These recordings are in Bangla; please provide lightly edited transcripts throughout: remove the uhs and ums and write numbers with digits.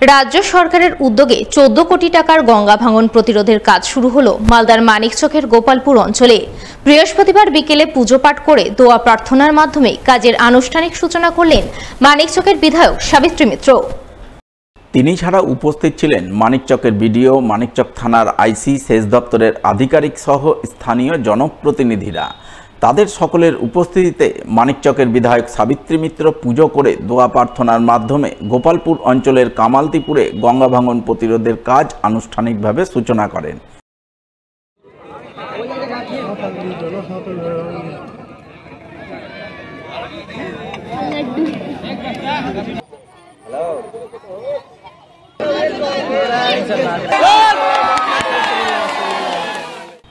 রাজ্য সরকারের উদ্যোগে 14 কোটি টাকার গঙ্গা ভাঙন প্রতিরোধের কাজ শুরু হলো মালদার মানিকচকের গোপালপুর অঞ্চলে। বৃহস্পতিবার বিকেলে পুজো পাঠ করে দোয়া প্রার্থনার মাধ্যমে কাজের আনুষ্ঠানিক সূচনা করলেন মানিকচকের বিধায়ক সাবিত্রী মিত্র। তিনি ছাড়া উপস্থিত ছিলেন মানিকচকের বিডিও, মানিকচক থানার আইসি, সেচ দপ্তরের আধিকারিক সহ স্থানীয় জনপ্রতিনিধিরা। তাদের সকলের উপস্থিতিতে মানিকচকের বিধায়ক সাবিত্রী মিত্র পুজো করে দোয়া প্রার্থনার মাধ্যমে গোপালপুর অঞ্চলের কামালতিপুরে গঙ্গা ভাঙন প্রতিরোধের কাজ আনুষ্ঠানিকভাবে সূচনা করেন।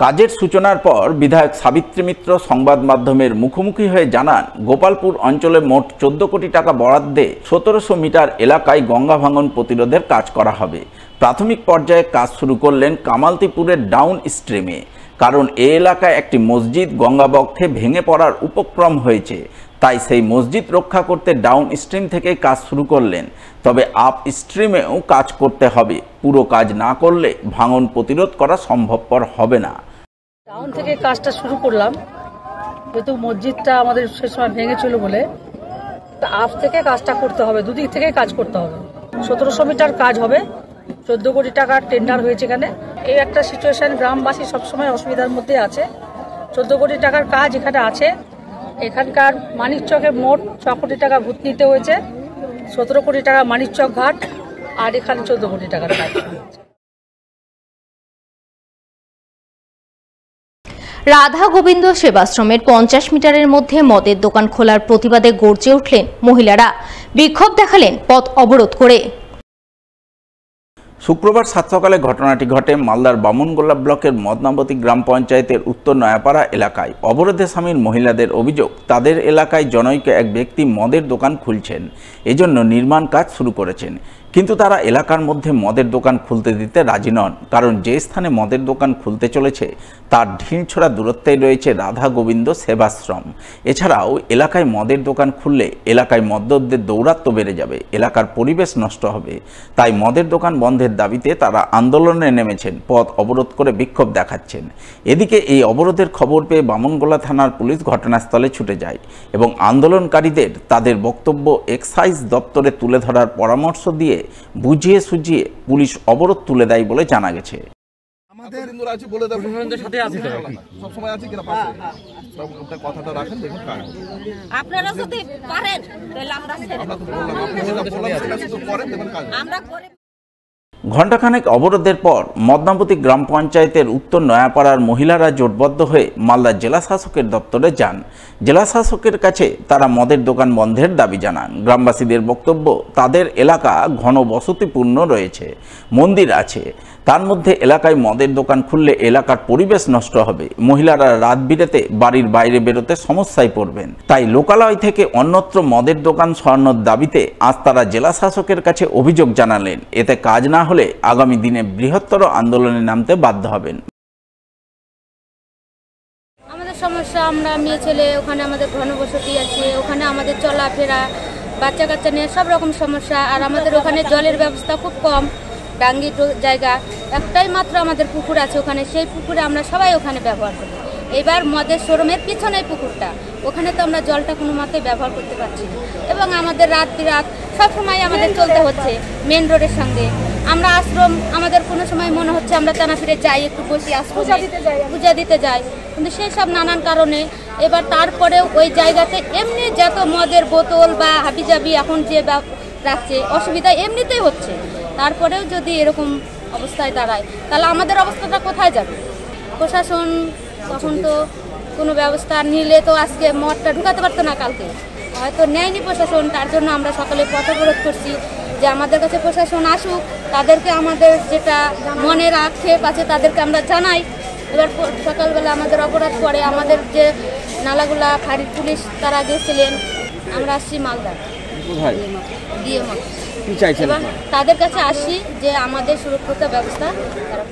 কাজের সূচনার পর বিধায়ক সাবিত্রী মিত্র সংবাদ মাধ্যমের মুখোমুখি হয়ে জানান, গোপালপুর অঞ্চলে মোট 14 কোটি টাকা বরাদ্দে 1700 মিটার এলাকায় গঙ্গা ভাঙন প্রতিরোধের কাজ করা হবে। প্রাথমিক পর্যায়ে কাজ শুরু করলেন কামালতিপুরের ডাউন স্ট্রিমে, কারণ এ এলাকায় একটি মসজিদ গঙ্গাবক্ষে ভেঙে পড়ার উপক্রম হয়েছে। তাই সেই মসজিদ রক্ষা করতে ডাউন স্ট্রিম থেকে কাজ শুরু করলেন। তবে আপ স্ট্রিমেও কাজ করতে হবে। পুরো কাজ না করলে ভাঙন প্রতিরোধ করা সম্ভবপর হবে না। ডাউন থেকে কাজটা শুরু করলাম, যেহেতু মসজিদটা আমাদের সে সময় ভেঙেছিল বলে আপ থেকে কাজটা করতে হবে। দুদিক থেকে কাজ করতে হবে। 1700 মিটার কাজ হবে। 14 কোটি টাকার টেন্ডার হয়েছে এখানে। এই একটা সিচুয়েশন, গ্রামবাসী সবসময় অসুবিধার মধ্যে আছে। 14 কোটি টাকার কাজ এখানে আছে। এখানকার মানিকচকে মোট 6 কোটি টাকা ভূত নিতে হয়েছে। 17 কোটি টাকা মানিকচক ঘাট, আর এখানে 14 কোটি টাকার কাজ। রাধা গোবিন্দ সেবাশ্রমের 50 মিটারের মধ্যে মদের দোকান খোলার প্রতিবাদে গর্জে উঠলেন মহিলারা। বিক্ষোভ দেখালেন পথ অবরোধ করে। শুক্রবার সাত সকালে ঘটনাটি ঘটে মালদার বামুনগোলা ব্লকের মদনাবতী গ্রাম পঞ্চায়েতের উত্তর নয়াপাড়া এলাকায়। অবরোধে সামিল মহিলাদের অভিযোগ, তাদের এলাকায় জনৈক এক ব্যক্তি মদের দোকান খুলছেন, এজন্য নির্মাণ কাজ শুরু করেছেন। কিন্তু তারা এলাকার মধ্যে মদের দোকান খুলতে দিতে রাজি নন, কারণ যে স্থানে মদের দোকান খুলতে চলেছে তার ঢিলছোড়া দূরত্বেই রয়েছে রাধা গোবিন্দ সেবাশ্রম। এছাড়াও এলাকায় মদের দোকান খুললে এলাকায় মদ্যপদের দৌরাত্ম্য বেড়ে যাবে, এলাকার পরিবেশ নষ্ট হবে। তাই মদের দোকান বন্ধের দাবিতে তারা আন্দোলনে নেমেছেন, পথ অবরোধ করে বিক্ষোভ দেখাচ্ছেন। এদিকে এই অবরোধের খবর পেয়ে বামুনগোলা থানার পুলিশ ঘটনাস্থলে ছুটে যায় এবং আন্দোলনকারীদের তাদের বক্তব্য এক্সাইজ দপ্তরে তুলে ধরার পরামর্শ দিয়ে বুঝিয়ে সুঝিয়ে পুলিশ অবরোধ তুলে দেয় বলে জানা গেছে। ঘণ্টাখানেক অবরোধের পর মদনাবতী গ্রাম পঞ্চায়েতের উত্তর নয়াপাড়ার মহিলারা জোটবদ্ধ হয়ে মালদা জেলা শাসকের দপ্তরে যান। জেলা শাসকের কাছে তারা মদের দোকান বন্ধের দাবি জানান। গ্রামবাসীদের বক্তব্য, তাদের এলাকা ঘনবসতিপূর্ণ রয়েছে, মন্দির আছে, তার মধ্যে এলাকায় মদের দোকান খুললে এলাকার পরিবেশ নষ্ট হবে। মহিলারা রাত বিরেতে বাড়ির বাইরে বেরোতে সমস্যায় পড়বেন। তাই লোকালয় থেকে অন্যত্র মদের দোকান সরানোর দাবিতে আজ তারা জেলা শাসকের কাছে অভিযোগ জানালেন। এতে কাজ না হলে আগামী দিনে বৃহত্তর আন্দোলনে নামতে বাধ্য হবেন। আমাদের সমস্যা, আমরা মেয়ে ছেলে, ওখানে আমাদের ঘনবসতি আছে, ওখানে আমাদের চলাফেরা, বাচ্চা কাচ্চা নিয়ে সব রকম সমস্যা। আর আমাদের ওখানে জলের ব্যবস্থা খুব কম, ডাঙ্গি জায়গা, একটাই মাত্র আমাদের পুকুর আছে ওখানে। সেই পুকুরে আমরা সবাই ওখানে ব্যবহার করি। এবার মদের শোরুমের পিছনে পুকুরটা, ওখানে তো আমরা জলটা কোনো মতেই ব্যবহার করতে পারছি না। এবং আমাদের রাত বিরাত সবসময় আমাদের চলতে হচ্ছে মেন রোডের সঙ্গে। আমরা আশ্রম, আমাদের কোনো সময় মনে হচ্ছে আমরা টানা ফিরে যাই, একটু বসি, আশ্রম পূজা দিতে যাই, কিন্তু সেই সব নানান কারণে এবার তারপরেও ওই জায়গাতে এমনি যত মদের বোতল বা হাবিজাবি এখন যে রাখছে, অসুবিধা এমনিতেই হচ্ছে। তারপরেও যদি এরকম অবস্থায় দাঁড়ায় তাহলে আমাদের অবস্থাটা কোথায় যাবে? প্রশাসন তখন তো কোনো ব্যবস্থা নিলে তো আজকে মদটা ঢুকাতে পারতো না, কালকে হয়তো নেয়নি প্রশাসন। তার জন্য আমরা সকলে পথ অবরোধ করছি যে আমাদের কাছে প্রশাসন আসুক, তাদেরকে আমাদের যেটা মনের আক্ষেপ আছে তাদেরকে আমরা জানাই। এবার সকালবেলা আমাদের অপরাধ করে আমাদের যে নালাগুলা ফাঁড়ির পুলিশ তারা গেছিলেন, আমরা আসছি মালদা দিয়ে তাদের কাছে আসি যে আমাদের সুরক্ষিত ব্যবস্থা তারা